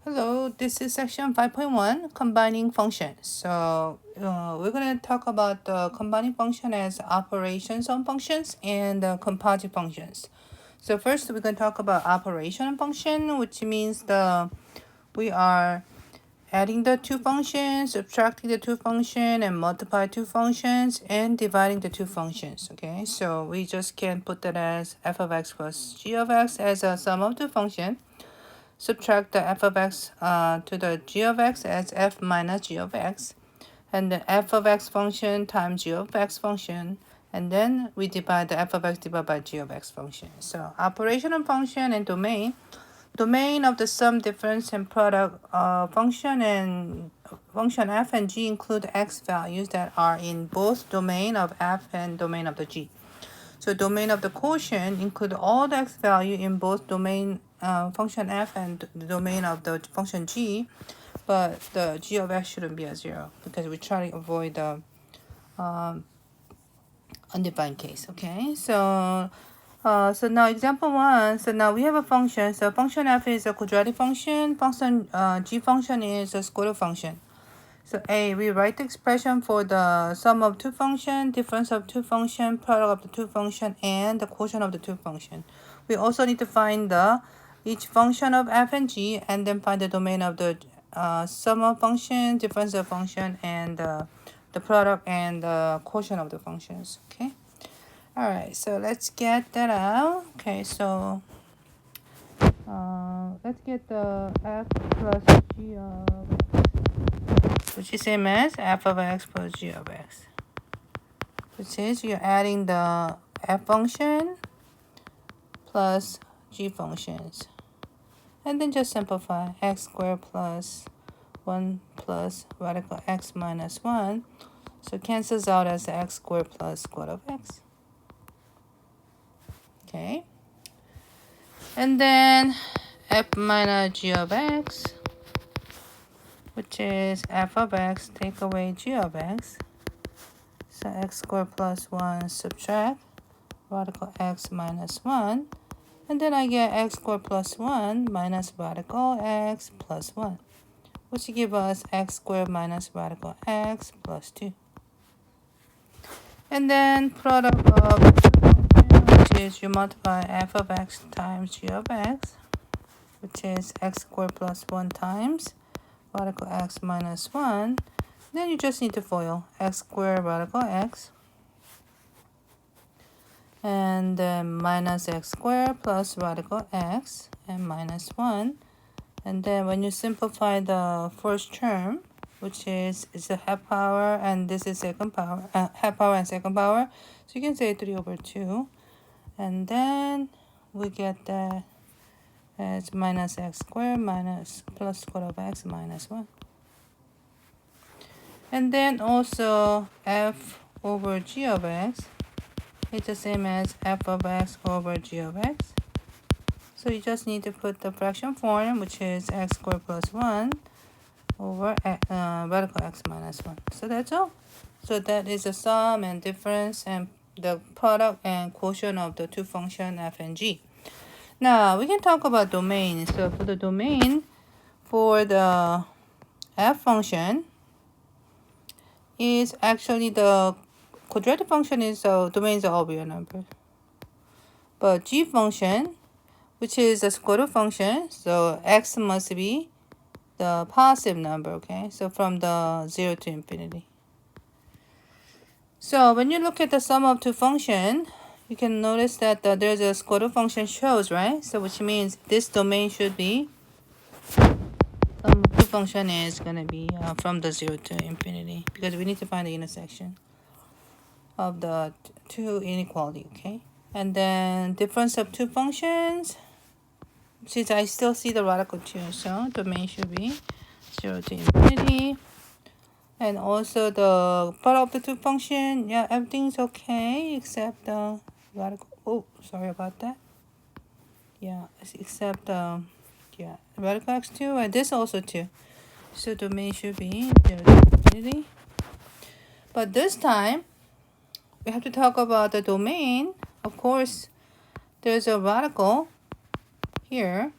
Hello, this is section 5.1, combining functions. We're going to talk about the combining function as operations on functions and composite functions. So first we're going to talk about operation function, which means we are adding the two functions, subtracting the two functions, and multiply two functions, and dividing the two functions. Okay, so we just can put that as f of x plus g of x as a sum of two functions. Subtract the f of x to the g of x as f minus g of x, and the f of x function times g of x function, and then we divide the f of x divided by g of x function. So operational function and domain of the sum, difference, and product function and function f and g include x values that are in both domain of f and domain of the g. So domain of the quotient include all the x value in both domain function f and the domain of the function g, but the g of x shouldn't be a 0 because we try to avoid the undefined case. Okay, so now example 1. So now we have a function. So function f is a quadratic function. Function g function is a square root function. So A, we write the expression for the sum of two functions, difference of two functions, product of the two functions, and the quotient of the two functions. We also need to find each function of f and g, and then find the domain of the sum of function, difference of function, and the product and the quotient of the functions. Okay. All right. So let's get that out. Okay. So let's get the f plus g of which is same as f of x plus g of x, which is you're adding the f function plus g functions, and then just simplify. X squared plus 1 plus radical x minus 1, so cancels out as x squared plus square root of x. Okay, and then f minus g of x, which is f of x take away g of x, so x squared plus 1 subtract radical x minus 1, and then I get x squared plus 1 minus radical x plus 1, which give us x squared minus radical x plus 2. And then product of which is you multiply f of x times g of x, which is x squared plus 1 times radical x minus 1. Then you just need to FOIL x squared radical x, and then minus x squared plus radical x and minus 1. And then when you simplify the first term, which is a half power and this is second power, half power and second power, so you can say 3 over 2. And then we get that as minus x squared minus plus square root of x minus 1. And then also f over g of x is the same as f of x over g of x. So you just need to put the fraction form, which is x squared plus 1 over radical x minus 1. So that's all. So that is the sum and difference and the product and quotient of the two functions f and g. Now we can talk about domain. So for the domain for the f function is actually the quadratic function is domain is all real number. But g function, which is a square root function, so x must be the positive number, okay? So from the 0 to infinity. So when you look at the sum of two functions, you can notice that there's a square root function shows, right? So which means this domain should be, sum of two function is going to be from the 0 to infinity, because we need to find the intersection of the two inequality, okay? And then difference of two functions, since I still see the radical 2, so domain should be 0 to infinity. And also the product of the two function, yeah, everything's okay except the radical. Oh, sorry about that. Yeah, except yeah, radical x2 and this also 2. So domain should be 0 to infinity. But this time we have to talk about the domain. Of course, there's a radical here.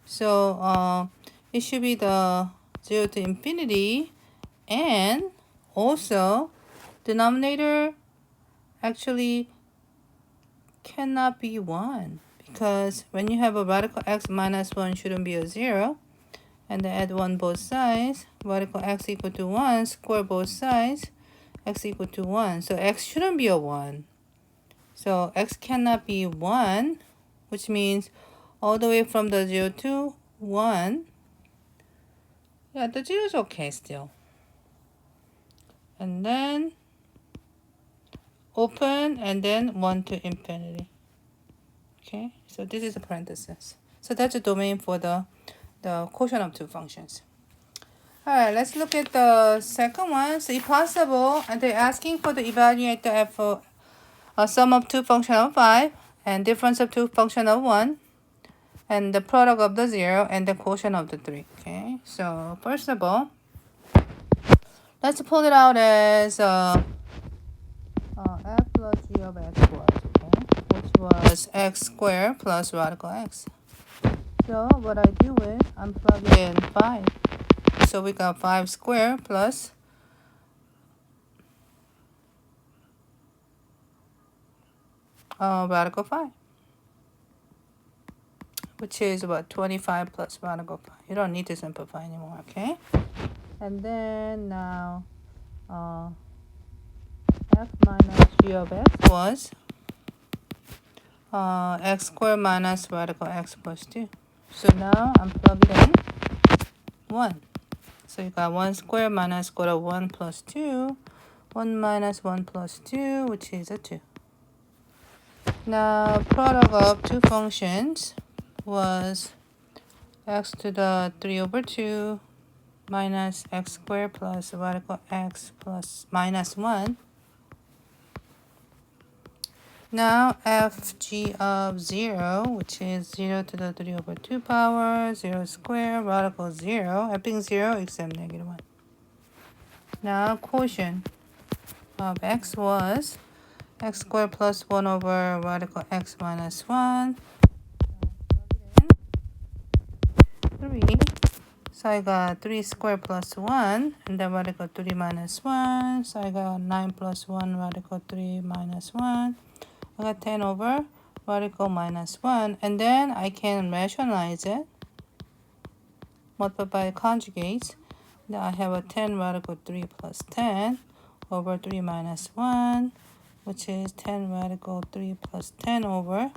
So it should be the 0 to infinity, and also denominator actually cannot be 1 because when you have a radical x minus 1 shouldn't be a 0, and then add 1 both sides, radical x equal to 1, square both sides, x equal to 1. So x shouldn't be a 1. So x cannot be 1, which means all the way from the 0 to 1, yeah, the 0 is okay still. And then open, and then 1 to infinity. Okay, so this is a parenthesis. So that's the domain for the quotient of two functions. Alright, let's look at the second one. So if possible, and they're asking for the evaluate the f of a sum of two function of 5 and difference of two function of 1 and the product of the 0 and the quotient of the 3. Okay, so first of all, let's pull it out as f plus g of x was, okay, which was x squared plus radical x. So what I do is I'm plugging in 5. So we got 5 squared plus radical 5, which is about 25 plus radical 5. You don't need to simplify anymore, okay? And then now f minus g of x was x squared minus radical x plus 2. So now I'm plugging in 1. So you got 1 squared minus square root of 1 plus 2. 1 minus 1 plus 2, which is a 2. Now, product of two functions was x to the 3 over 2 minus x squared plus radical x plus minus 1. Now, fg of 0, which is 0 to the 3 over 2 power, 0 squared, radical 0, everything 0 except negative 1. Now, quotient of x was x squared plus 1 over radical x minus 1. 3. So I got 3 squared plus 1, and then radical 3 minus 1. So I got 9 plus 1, radical 3 minus 1. I got 10 over radical minus 1. And then I can rationalize it, multiply by conjugates. Now I have a 10 radical 3 plus 10 over 3 minus 1, which is 10 radical 3 plus 10 over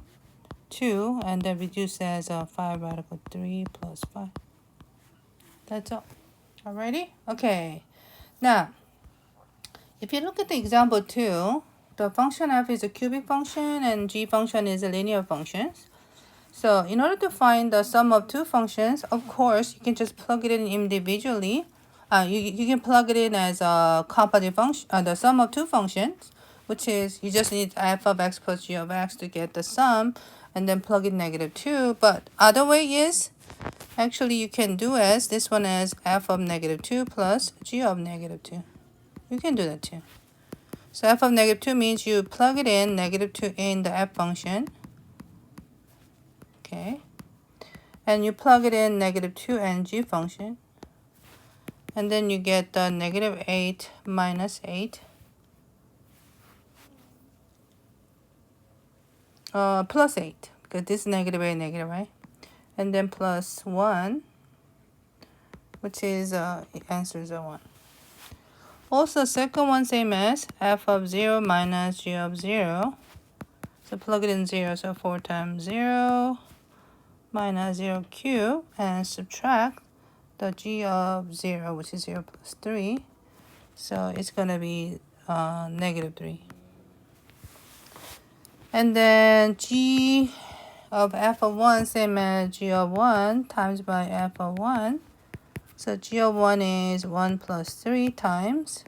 2, and then reduce as 5 radical 3 plus 5. That's all. Alrighty? Okay. Now, if you look at the example 2, the function f is a cubic function and g function is a linear function. So in order to find the sum of two functions, of course, you can just plug it in individually. You can plug it in as a composite function, the sum of two functions, which is you just need f of x plus g of x to get the sum, and then plug in negative 2. But other way is, actually you can do as this one as f of negative 2 plus g of negative 2. You can do that too. So f of negative 2 means you plug it in negative 2 in the f function. Okay. And you plug it in negative 2 and g function. And then you get the negative 8 minus 8. Plus 8. Because this is negative 8, negative, right? And then plus 1, which is answer is a 1. Also, second one same as f of 0 minus g of 0. So plug it in 0. So 4 times 0 minus 0 cubed, and subtract the g of 0, which is 0 plus 3. So it's going to be negative 3. And then g of f of 1 same as g of 1 times by f of 1. So g of 1 is 1 plus 3 times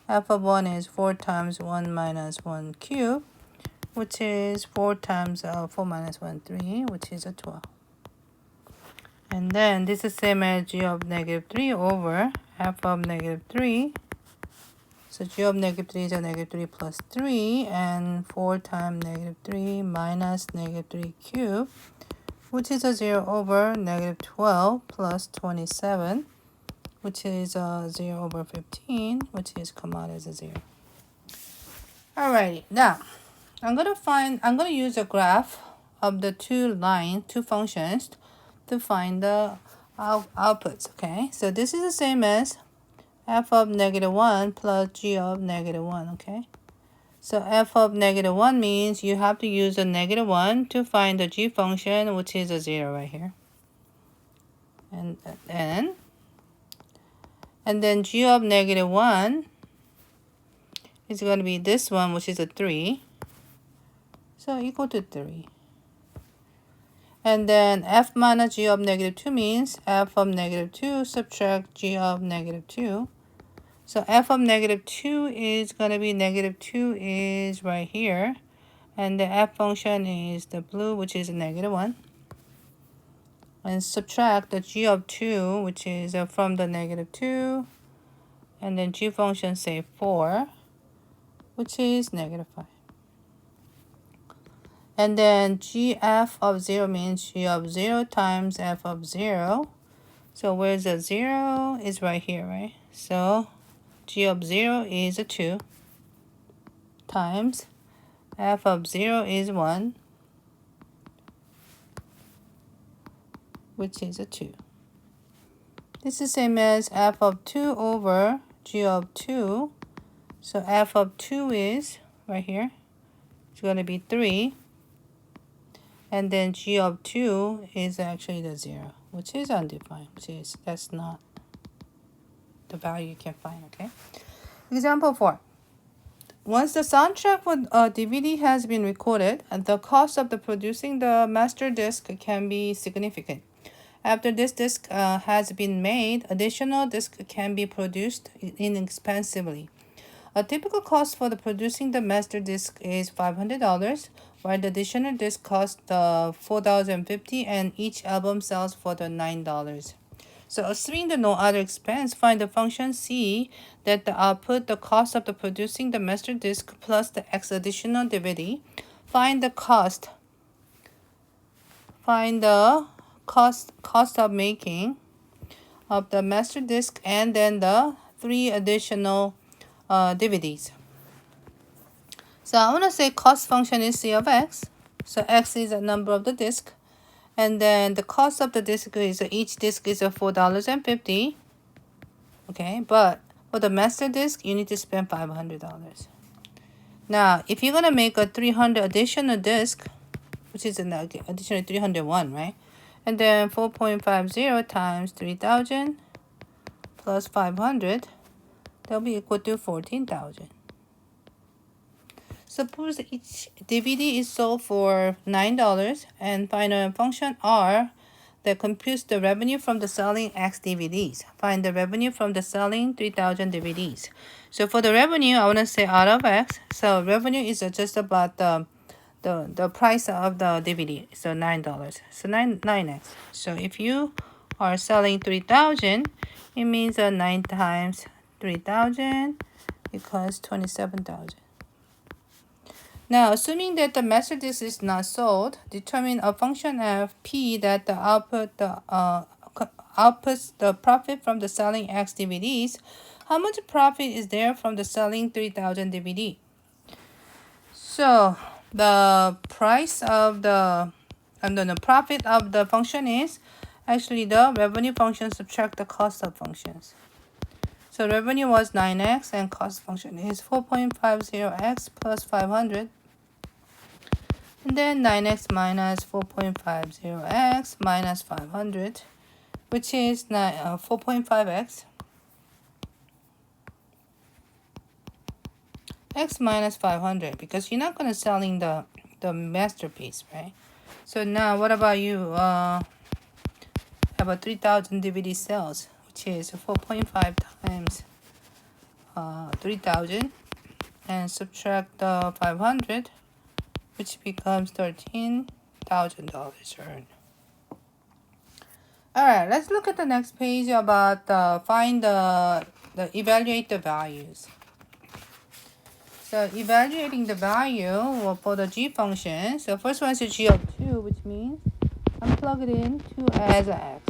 f of 1 is 4 times 1 minus 1 cubed, which is 4 times 4 minus 1, 3, which is a 12. And then this is same as g of negative 3 over f of negative 3. So g of negative 3 is a negative 3 plus 3, and 4 times negative 3 minus negative 3 cubed, which is a 0 over negative 12 plus 27, which is 0 over 15, which is come out as a 0. Alrighty, now I'm gonna use a graph of the two functions to find the outputs. Okay, so this is the same as f of negative 1 plus g of negative 1. Okay, so f of negative 1 means you have to use a negative 1 to find the g function, which is a 0 right here. And then g of negative 1 is going to be this one, which is a 3. So equal to 3. And then f minus g of negative 2 means f of negative 2 subtract g of negative 2. So f of negative 2 is going to be negative 2 is right here. And the f function is the blue, which is a negative 1. And subtract the g of 2, which is from the negative 2. And then g function, say 4, which is negative 5. And then gf of 0 means g of 0 times f of 0. So where's the 0 is right here, right? So g of 0 is a 2 times f of 0 is 1, which is a 2. This is the same as f of 2 over g of 2. So f of 2 is right here. It's going to be 3. And then g of 2 is actually the 0, which is undefined, that's not the value you can find, okay? Example 4. Once the soundtrack for a DVD has been recorded, the cost of producing the master disc can be significant. After this disc has been made, additional disc can be produced inexpensively. A typical cost for producing the master disc is $500, while the additional disc costs $4,050, and each album sells for the $9. So assuming the no other expense, find the function C that the output, the cost of producing the master disc plus the X additional DVD. Find the cost. Find the cost of making of the master disc and then the 3 additional DVDs. So I want to say cost function is C of X. So X is the number of the disc. And then the cost of the disc is each disc is $4.50. Okay, but for the master disc, you need to spend $500. Now, if you're going to make a 300 additional disc, which is an additional 301, right? And then 4.50 times 3,000 plus 500, that'll be equal to 14,000. Suppose each DVD is sold for $9 and find a function R that computes the revenue from the selling X DVDs. Find the revenue from the selling 3,000 DVDs. So for the revenue, I want to say R of X. So revenue is just about the price of the DVD. So $9. So 9X. So if you are selling 3,000, it means 9 times 3,000 equals 27,000. Now, assuming that the master disc is not sold, determine a function f p that the outputs the profit from the selling X DVDs. How much profit is there from the selling 3,000 DVD? So the price of the profit of the function is actually the revenue function subtract the cost of functions. So revenue was 9x and cost function is 4.50x plus 500. And then 9x minus 4.50x minus 500, which is 4.5x. X minus 500, because you're not going to sell in the masterpiece, right? So now what about you? Have a 3,000 DVD sales, which is 4.5 times 3,000, and subtract the 500, which becomes $13,000 earned. All right, let's look at the next page about evaluate the values. So evaluating the value for the g function. So first one is g of 2, which means and plug it in 2 as x.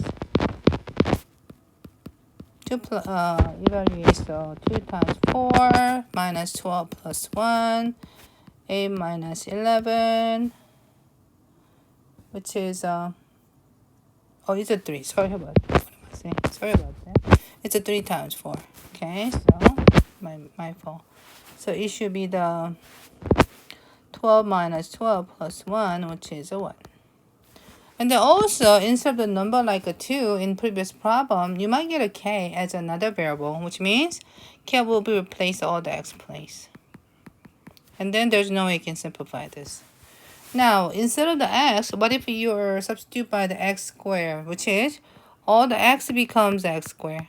Evaluate, so 2 times 4 minus 12 plus 1, 8 minus 11, which is, it's a 3. Sorry about that. What am I saying? Sorry about that. It's a 3 times 4. Okay, so my fault. So it should be the 12 minus 12 plus 1, which is a 1. And then also, instead of the number like a 2 in previous problem, you might get a k as another variable, which means k will be replaced all the x place. And then there's no way you can simplify this. Now, instead of the x, what if you substitute by the x squared, which is all the x becomes x squared.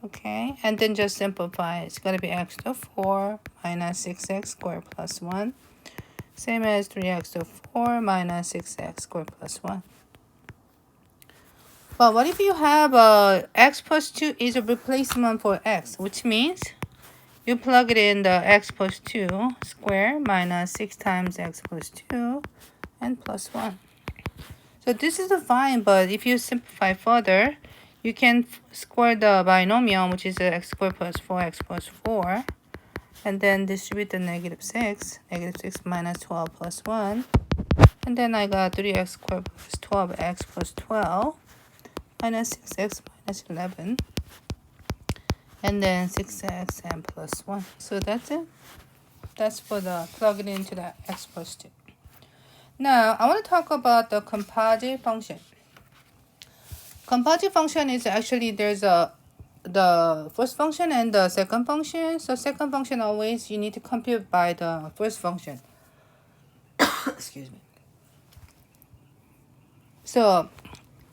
Okay, and then just simplify. It's going to be x to 4 minus 6x squared plus 1. Same as 3x to 4 minus 6x squared plus 1. But what if you have x plus 2 is a replacement for x, which means you plug it in the x plus 2 square minus 6 times x plus 2 and plus 1. So this is fine, but if you simplify further, you can square the binomial, which is x squared plus 4x plus 4. And then distribute the negative 6 minus 12 plus 1. And then I got 3x squared plus 12x plus 12 minus 6x minus 11. And then 6x and plus 1. So that's it. That's for the plug it into the x plus 2. Now, I want to talk about the composite function. Composite function is actually the first function and the second function. So second function always you need to compute by the first function. Excuse me. So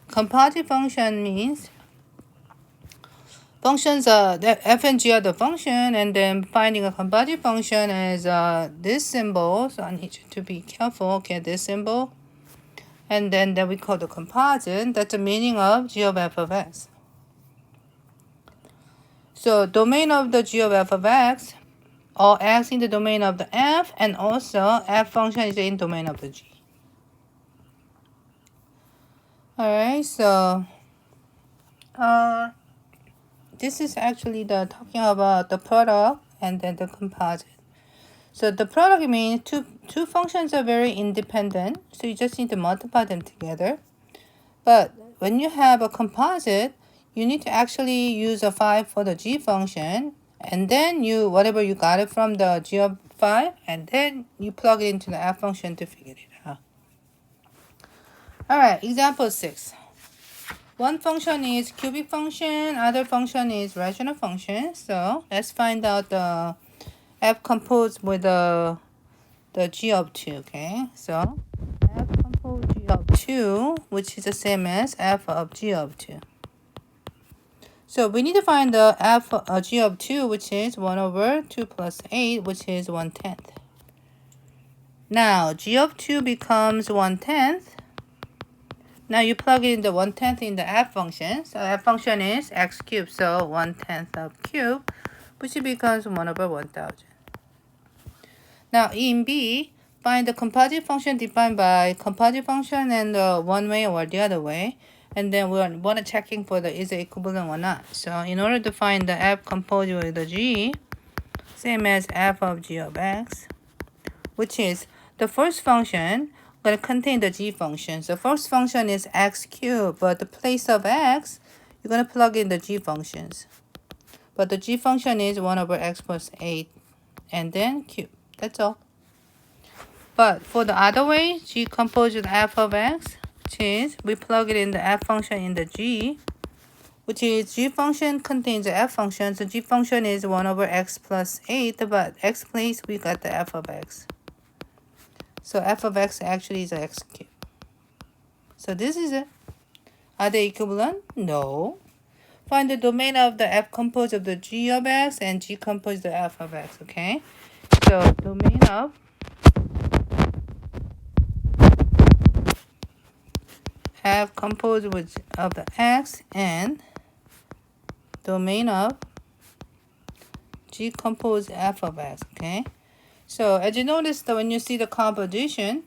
composite function means functions the f and g are the function, and then finding a composite function is this symbol. So I need you to be careful. Okay, this symbol, and then that we call the composite. That's the meaning of g of f of x. So domain of the g of f of x, or x in the domain of the f, and also f function is in domain of the g. Alright, so this is actually talking about the product and then the composite. So the product means two functions are very independent, so you just need to multiply them together. But when you have a composite, you need to actually use a 5 for the g function, and then whatever you got it from the g of 5, and then you plug it into the f function to figure it out. Alright, example 6. One function is cubic function, other function is rational function. So let's find out the f composed with the g of 2, okay? So f composed g of 2, which is the same as f of g of 2. So we need to find the f g of 2, which is 1 over 2 plus 8, which is 1/10. Now, g of 2 becomes 1/10. Now you plug in the 1/10 in the f function. So f function is x cubed, so 1/10 of cube, which becomes 1 over 1,000. Now in B, find the composite function defined by composite function and one way or the other way. And then we want to checking for the is it equivalent or not. So in order to find the f composed with the g, same as f of g of x, which is the first function going to contain the g function. So first function is x cubed, but the place of x, you're going to plug in the g functions. But the g function is 1 over x plus 8, and then cube. That's all. But for the other way, g composed with f of x, which is we plug it in the f function in the g, which is g function contains the f function. So g function is 1 over x plus 8, but x place we got the f of x. So f of x actually is x cubed. So this is it. Are they equivalent? No. Find the domain of the f composed of the g of x and g composed of the f of x, okay? So domain of f composed of the x and domain of g composed f of x, okay? So as you notice that when you see the composition,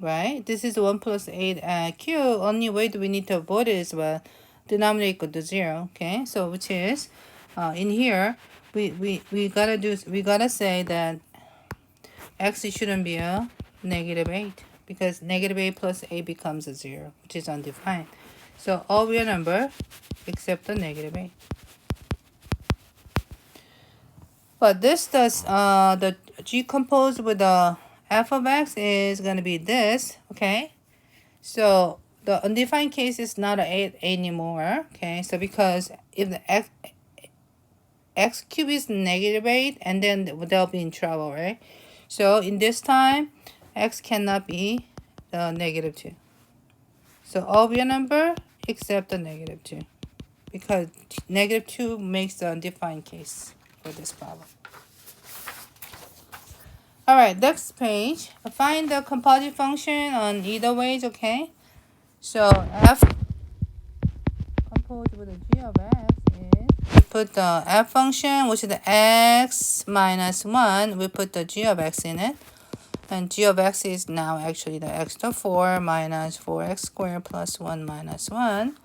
right? This is 1 plus 8 q. Only way do we need to avoid it is well, denominator equal to 0, okay? So which is, in here, we gotta say that x shouldn't be a negative 8 because negative 8 plus 8 becomes a 0, which is undefined. So all real number except the negative 8. But this does, the g composed with the f of x is going to be this, okay? So the undefined case is not an 8 anymore, okay? So because if the x cube is negative 8, and then they'll be in trouble, right? So in this time, x cannot be negative 2. So all real number except the negative 2. Because negative 2 makes the undefined case for this problem. Alright, next page. Find the composite function on either ways, okay? So f composed with a g of x is, we put the f function, which is the x minus 1, we put the g of x in it. And g of x is now actually the x to 4 minus 4x squared plus 1 minus 1.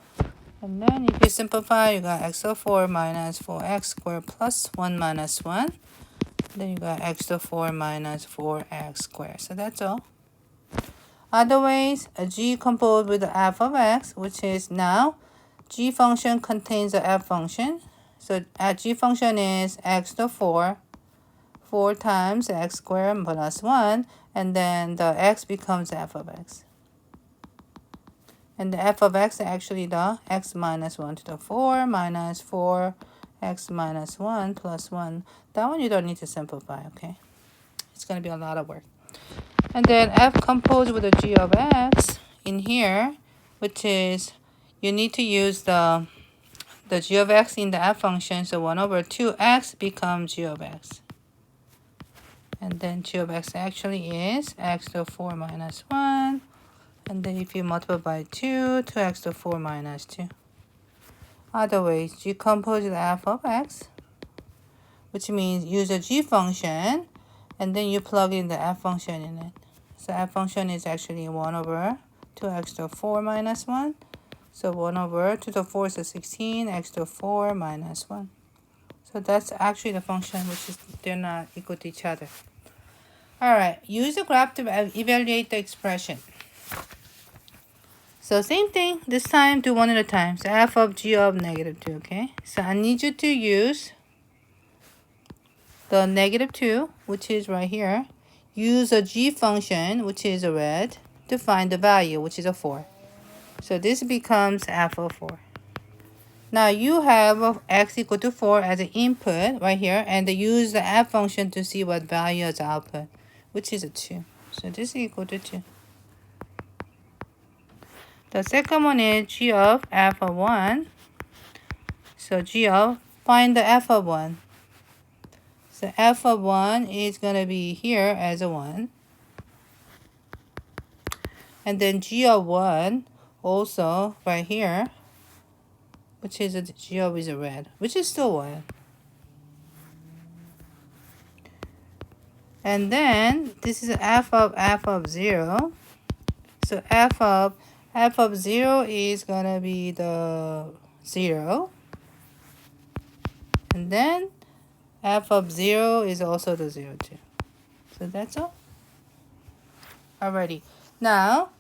And then if you simplify, you got x to 4 minus 4x squared plus 1 minus 1. Then you got x to 4 minus 4x squared. So that's all. Other ways, a g composed with the f of x, which is now g function contains the f function. So g function is x to 4 times x squared plus 1, and then the x becomes f of x. And the f of x is actually the x minus 1 to the 4 minus 4x minus 1 plus 1. That one you don't need to simplify, okay? It's going to be a lot of work. And then f composed with a g of x in here, which is you need to use the g of x in the f function. So 1 over 2x becomes g of x. And then g of x actually is x to 4 minus 1. And then if you multiply by 2, 2x to 4 minus 2. Other ways, g composed with f of x, which means use a g function, and then you plug in the f function in it. So f function is actually 1 over 2x to 4 minus 1. So 1 over 2 to the 4 is a 16, x to 4 minus 1. So that's actually the function, which is they're not equal to each other. Alright, use the graph to evaluate the expression. So same thing, this time do one at a time. So f of g of negative 2, okay? So I need you to use the negative 2, which is right here. Use a g function, which is a red, to find the value, which is a 4. So this becomes f of 4. Now you have x equal to 4 as an input right here, and use the f function to see what value as output, which is a 2. So this is equal to 2. The second one is g of f of 1. So g of, find the f of 1. So f of 1 is going to be here as a 1. And then g of 1 also right here, which is a g of is a red, which is still 1. And then this is f of 0. So f of 0 is going to be the 0. And then f of 0 is also the 0 too. So that's all. Alrighty. Now,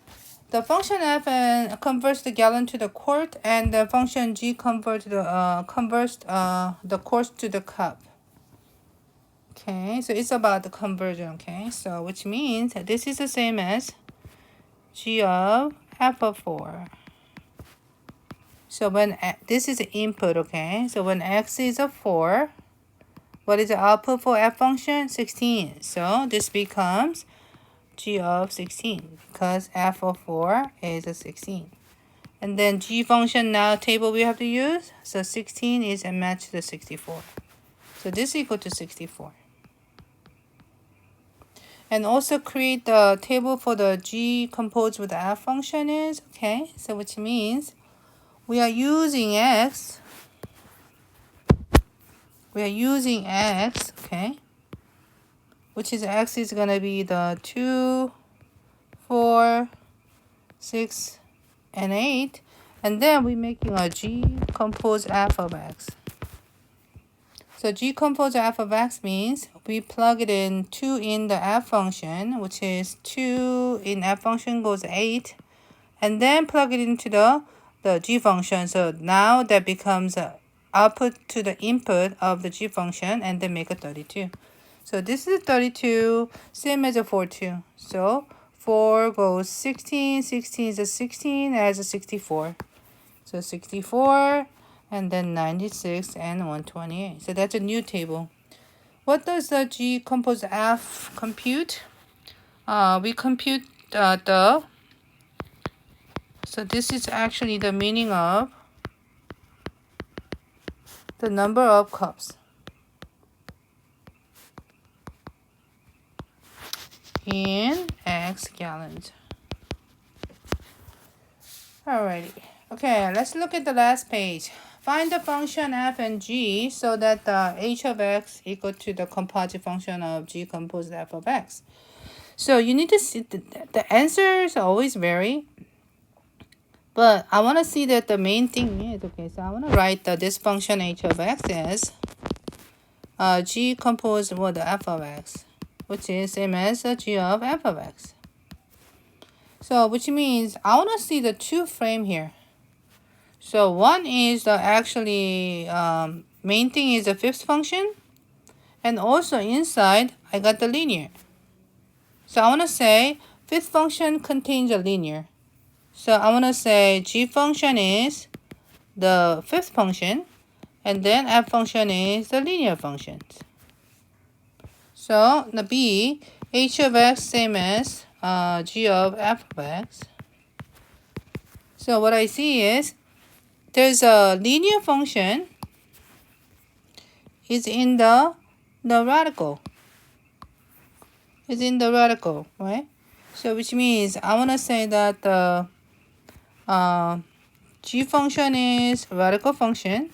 the function f converts the gallon to the quart, and the function g converts the quart to the cup. Okay, so it's about the conversion, okay? So which means that this is the same as g of f of 4. So when this is the input, okay? So when x is a 4, what is the output for f function? 16. So this becomes g of 16 because f of 4 is a 16. And then g function now table we have to use. So 16 is a match to the 64. So this is equal to 64. And also create the table for the g composed with the f function is, okay? So which means we are using x. Okay? Which is x is going to be the 2, 4, 6, and 8. And then we're making a G compose f of x. So G compose f of x means we plug it in 2 in the f function, which is 2 in f function goes 8, and then plug it into the G function. So now that becomes output to the input of the G function, and then make a 32. So this is 32, same as a 4 too. So 4 goes 16, 16 is a 16 as a 64. So 64, and then 96 and 128. So that's a new table. What does the G compose F compute? We compute so this is actually the meaning of the number of cups in X gallons. Alrighty. Okay, let's look at the last page. Find the function f and g so that h of x equal to the composite function of g composed f of x. So you need to see the answers always vary. But I want to see that the main thing is, okay, so I want to write this function h of x as g composed with the f of x, which is same as g of f of x. So which means I want to see the two frame here. So one is actually main thing is the fifth function, and also inside I got the linear. So I want to say fifth function contains a linear. So I want to say g function is the fifth function, and then f function is the linear functions. So the b, h of x same as g of f of x. So what I see is there's a linear function is in the radical. Is in the radical, right? So which means I want to say that the g function is radical function,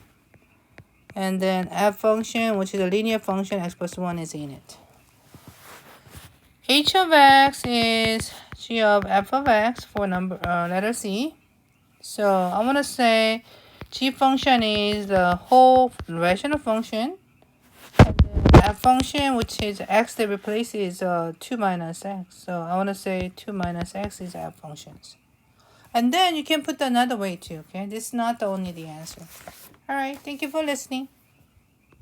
and then f function, which is a linear function, x plus 1 is in it. H of x is g of f of x for number letter C. So I want to say g function is the whole rational function, and then f function, which is x that replaces 2 minus x. So I want to say 2 minus x is f functions. And then you can put another way too, okay? This is not only the answer. All right, thank you for listening.